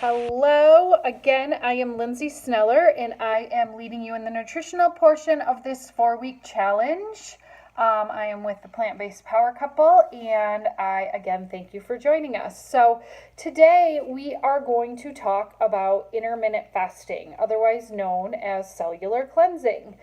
Hello again. I am Lindsay Sneller, and I am leading you in the nutritional portion of this 4-week challenge. I am with the Plant Based Power Couple, and I again thank you for joining us. So, today we are going to talk about intermittent fasting, otherwise known as cellular cleansing.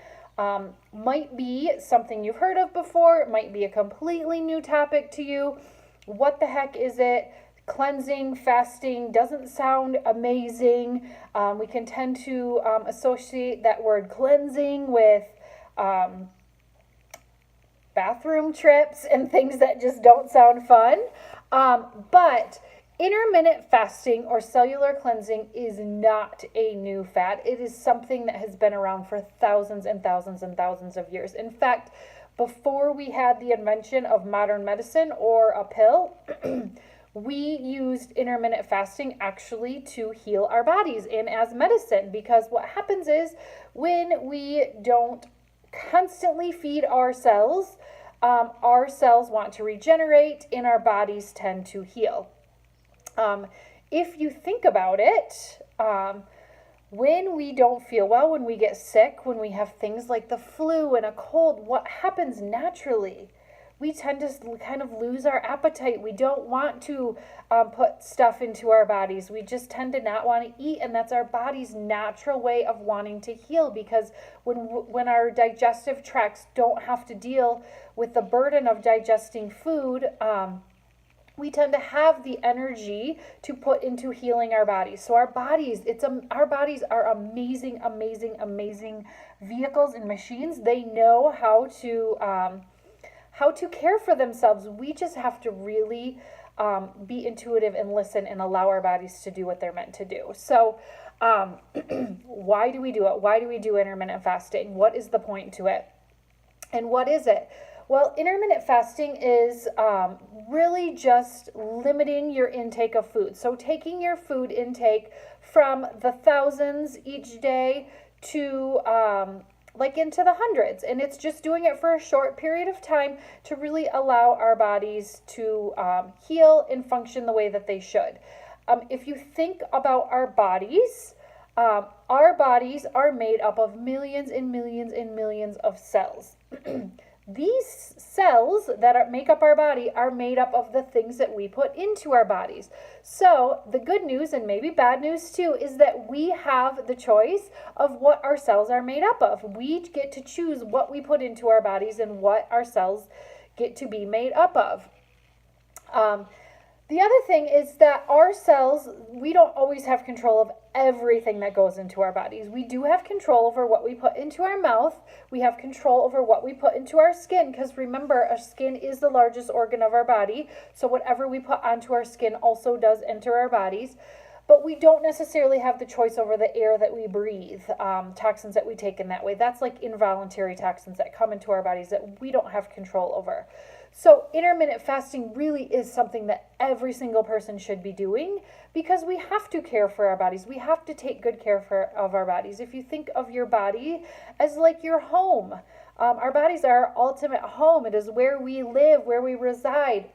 Might be something you've heard of before, it might be a completely new topic to you. What the heck is it? Cleansing, fasting doesn't sound amazing. We can tend to associate that word cleansing with bathroom trips and things that just don't sound fun. But intermittent fasting or cellular cleansing is not a new fad. It is something that has been around for thousands and thousands and thousands of years. In fact, before we had the invention of modern medicine or a pill, we used intermittent fasting actually to heal our bodies and as medicine, because what happens is when we don't constantly feed our cells want to regenerate and our bodies tend to heal. If you think about it, when we don't feel well, when we get sick, when we have things like the flu and a cold, what happens naturally? We tend to kind of lose our appetite. We don't want to put stuff into our bodies. We just tend to not want to eat, and that's our body's natural way of wanting to heal, because when our digestive tracts don't have to deal with the burden of digesting food, we tend to have the energy to put into healing our bodies. So our bodies are amazing, amazing, amazing vehicles and machines. They know how to care for themselves. We just have to really be intuitive and listen and allow our bodies to do what they're meant to do. So why do we do it? Why do we do intermittent fasting? What is the point to it? And what is it? Well, intermittent fasting is really just limiting your intake of food. So taking your food intake from the thousands each day to into the hundreds, and it's just doing it for a short period of time to really allow our bodies to heal and function the way that they should. If you think about our bodies are made up of millions and millions and millions of cells. These cells that make up our body are made up of the things that we put into our bodies. So the good news, and maybe bad news too, is that we have the choice of what our cells are made up of. We get to choose what we put into our bodies and what our cells get to be made up of. The other thing is that our cells, we don't always have control of everything that goes into our bodies. We do have control over what we put into our mouth. We have control over what we put into our skin, because remember, our skin is the largest organ of our body. So whatever we put onto our skin also does enter our bodies. But we don't necessarily have the choice over the air that we breathe, toxins that we take in that way. That's like involuntary toxins that come into our bodies that we don't have control over. So intermittent fasting really is something that every single person should be doing, because we have to care for our bodies. We have to take good care of our bodies. If you think of your body as like your home, our bodies are our ultimate home. It is where we live, where we reside.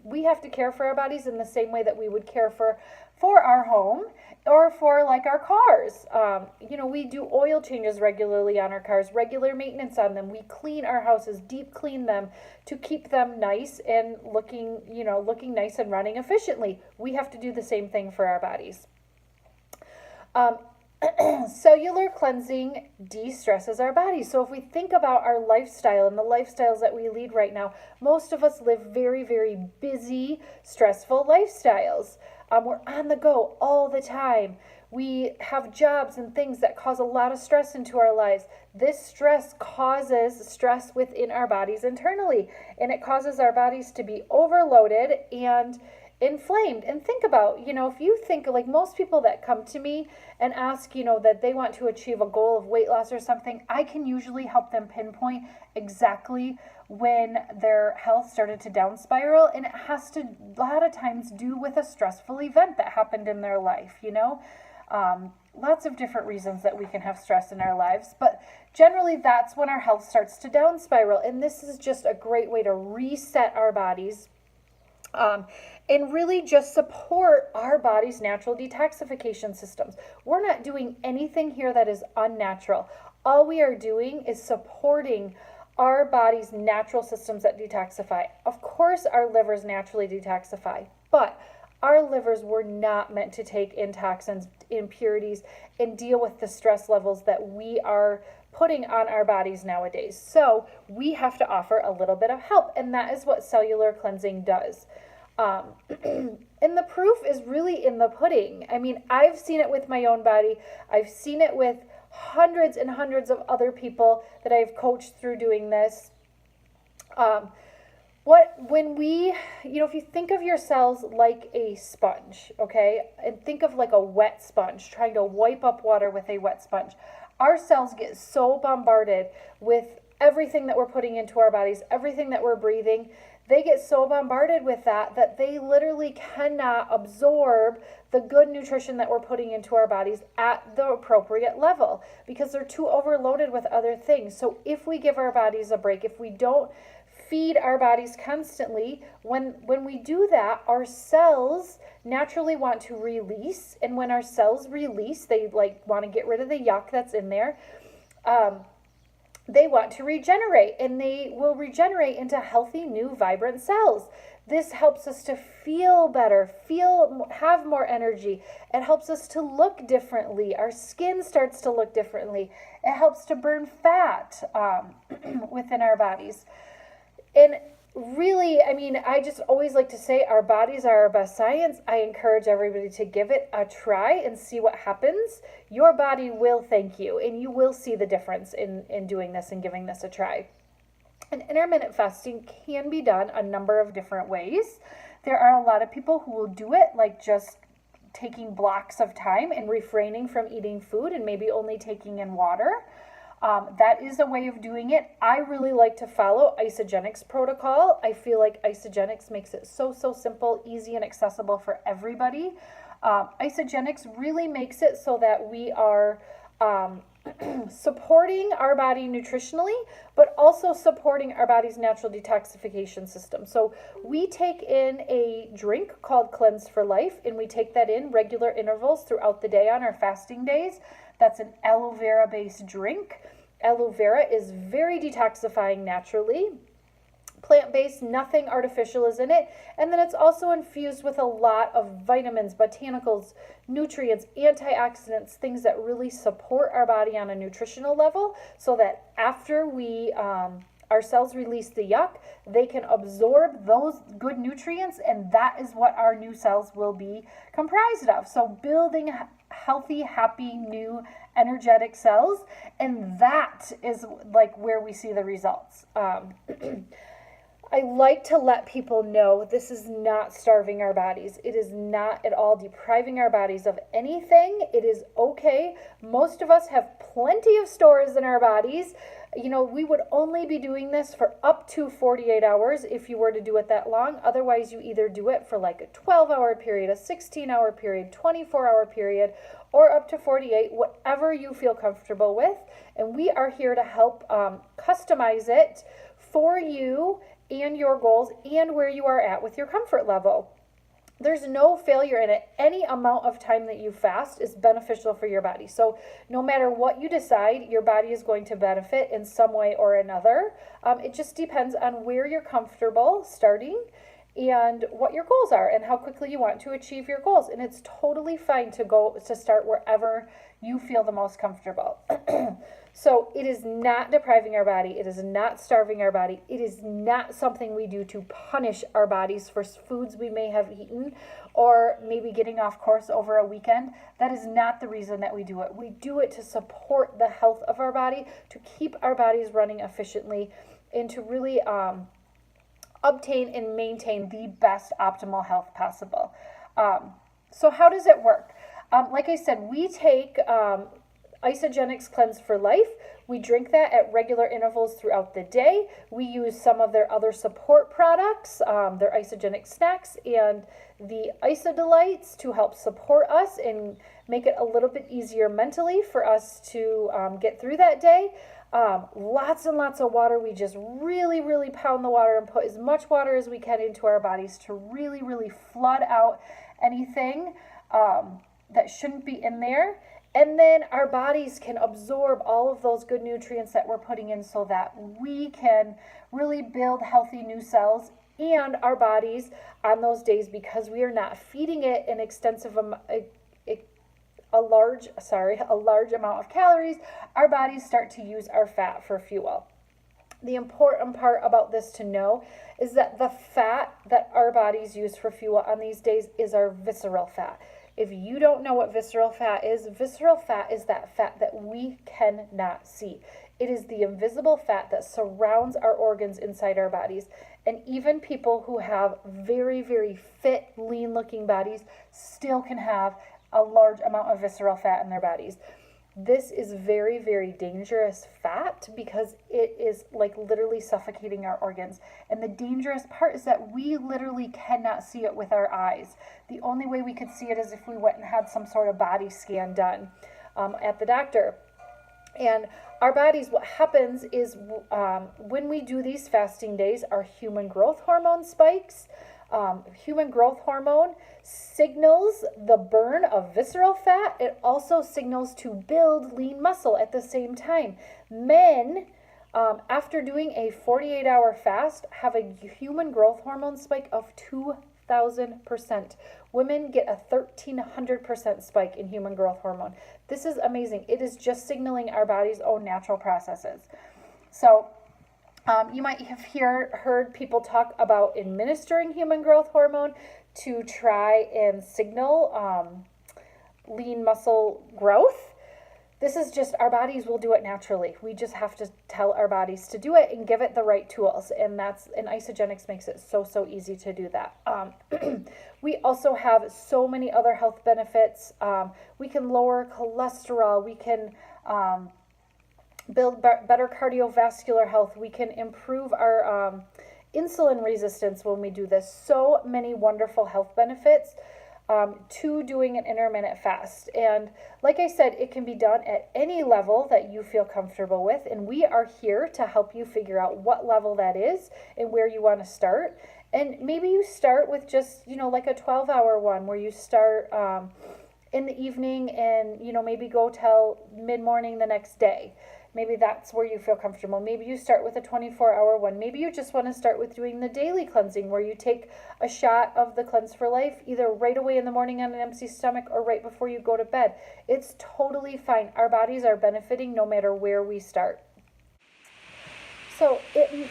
We have to care for our bodies in the same way that we would care for our home or for like our cars. We do oil changes regularly on our cars, regular maintenance on them. We clean our houses, deep clean them to keep them nice and looking nice and running efficiently. We have to do the same thing for our bodies. Cellular cleansing de-stresses our bodies. So if we think about our lifestyle and the lifestyles that we lead right now, most of us live very, very busy, stressful lifestyles. We're on the go all the time. We have jobs and things that cause a lot of stress into our lives. This stress causes stress within our bodies internally, and it causes our bodies to be overloaded and inflamed. And think about, if you think like most people that come to me and ask, that they want to achieve a goal of weight loss or something, I can usually help them pinpoint exactly when their health started to down spiral, and it has to a lot of times do with a stressful event that happened in their life. Lots of different reasons that we can have stress in our lives, but generally that's when our health starts to down spiral, and this is just a great way to reset our bodies and really just support our body's natural detoxification systems. We're not doing anything here that is unnatural. All we are doing is supporting our body's natural systems that detoxify. Of course, our livers naturally detoxify, but our livers were not meant to take in toxins, impurities, and deal with the stress levels that we are putting on our bodies nowadays. So we have to offer a little bit of help, and that is what cellular cleansing does. And the proof is really in the pudding. I mean, I've seen it with my own body. I've seen it with hundreds and hundreds of other people that I've coached through doing this. If you think of your cells like a sponge, okay, and think of like a wet sponge, trying to wipe up water with a wet sponge. Our cells get so bombarded with everything that we're putting into our bodies, everything that we're breathing. They get so bombarded with that they literally cannot absorb the good nutrition that we're putting into our bodies at the appropriate level because they're too overloaded with other things. So if we give our bodies a break, if we don't feed our bodies constantly, when we do that, our cells naturally want to release. And when our cells release, they want to get rid of the yuck that's in there. They want to regenerate, and they will regenerate into healthy, new, vibrant cells. This helps us to feel better, have more energy. It helps us to look differently. Our skin starts to look differently. It helps to burn fat within our bodies. And really, I mean, I just always like to say our bodies are our best science. I encourage everybody to give it a try and see what happens. Your body will thank you, and you will see the difference in doing this and giving this a try. And intermittent fasting can be done a number of different ways. There are a lot of people who will do it like just taking blocks of time and refraining from eating food and maybe only taking in water. That is a way of doing it. I really like to follow Isagenix protocol. I feel like Isagenix makes it so simple, easy, and accessible for everybody. Isagenix really makes it so that we are supporting our body nutritionally, but also supporting our body's natural detoxification system. So we take in a drink called Cleanse for Life, and we take that in regular intervals throughout the day on our fasting days. That's an aloe vera based drink. Aloe vera is very detoxifying naturally. Plant-based, nothing artificial is in it. And then it's also infused with a lot of vitamins, botanicals, nutrients, antioxidants, things that really support our body on a nutritional level so that after our cells release the yuck, they can absorb those good nutrients, and that is what our new cells will be comprised of. So building healthy, happy, new, energetic cells, and that is like where we see the results. I like to let people know this is not starving our bodies. It is not at all depriving our bodies of anything. It is okay. Most of us have plenty of stores in our bodies. You know, we would only be doing this for up to 48 hours if you were to do it that long. Otherwise, you either do it for like a 12-hour period, a 16-hour period, 24-hour period, or up to 48, whatever you feel comfortable with. And we are here to help customize it for you and your goals and where you are at with your comfort level. There's no failure in it. Any amount of time that you fast is beneficial for your body. So no matter what you decide, your body is going to benefit in some way or another. It just depends on where you're comfortable starting and what your goals are and how quickly you want to achieve your goals. And it's totally fine to start wherever you feel the most comfortable. So it is not depriving our body. It is not starving our body. It is not something we do to punish our bodies for foods we may have eaten or maybe getting off course over a weekend. That is not the reason that we do it. We do it to support the health of our body, to keep our bodies running efficiently, and to really obtain and maintain the best optimal health possible. So how does it work? Like I said, we take Isagenix Cleanse for Life. We drink that at regular intervals throughout the day. We use some of their other support products, their isogenic snacks and the isodelites to help support us and make it a little bit easier mentally for us to get through that day. Lots and lots of water. We just really, really pound the water and put as much water as we can into our bodies to really, really flood out anything that shouldn't be in there. And then our bodies can absorb all of those good nutrients that we're putting in so that we can really build healthy new cells. And our bodies on those days, because we are not feeding it an a large amount of calories, our bodies start to use our fat for fuel. The important part about this to know is that the fat that our bodies use for fuel on these days is our visceral fat. If you don't know what visceral fat is that fat that we cannot see. It is the invisible fat that surrounds our organs inside our bodies. And even people who have very, very fit, lean-looking bodies still can have a large amount of visceral fat in their bodies. This is very, very dangerous fat because it is like literally suffocating our organs. And the dangerous part is that we literally cannot see it with our eyes. The only way we could see it is if we went and had some sort of body scan done at the doctor. And our bodies, what happens is when we do these fasting days, our human growth hormone spikes. Human growth hormone signals the burn of visceral fat. It also signals to build lean muscle at the same time. Men, after doing a 48-hour fast, have a human growth hormone spike of 2,000%. Women get a 1,300% spike in human growth hormone. This is amazing. It is just signaling our body's own natural processes. So you might have heard people talk about administering human growth hormone to try and signal lean muscle growth. This is just, our bodies will do it naturally. We just have to tell our bodies to do it and give it the right tools. And Isogenics makes it so easy to do that. We also have so many other health benefits. We can lower cholesterol. We can build better cardiovascular health. We can improve our insulin resistance when we do this. So many wonderful health benefits to doing an intermittent fast. And like I said, it can be done at any level that you feel comfortable with. And we are here to help you figure out what level that is and where you want to start. And maybe you start with just, like a 12-hour one where you start in the evening and, maybe go till mid-morning the next day. Maybe that's where you feel comfortable. Maybe you start with a 24-hour one. Maybe you just want to start with doing the daily cleansing where you take a shot of the Cleanse for Life either right away in the morning on an empty stomach or right before you go to bed. It's totally fine. Our bodies are benefiting no matter where we start. So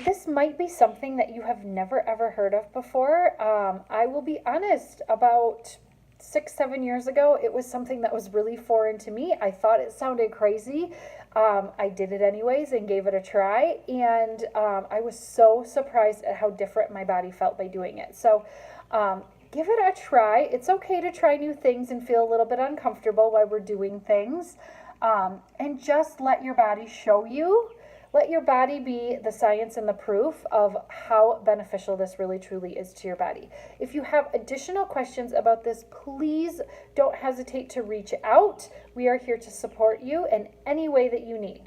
this might be something that you have never ever heard of before. I will be honest, about 6-7 years ago, it was something that was really foreign to me. I thought it sounded crazy. I did it anyways and gave it a try, and I was so surprised at how different my body felt by doing it. So give it a try. It's okay to try new things and feel a little bit uncomfortable while we're doing things, and just let your body show you. Let your body be the science and the proof of how beneficial this really truly is to your body. If you have additional questions about this, please don't hesitate to reach out. We are here to support you in any way that you need.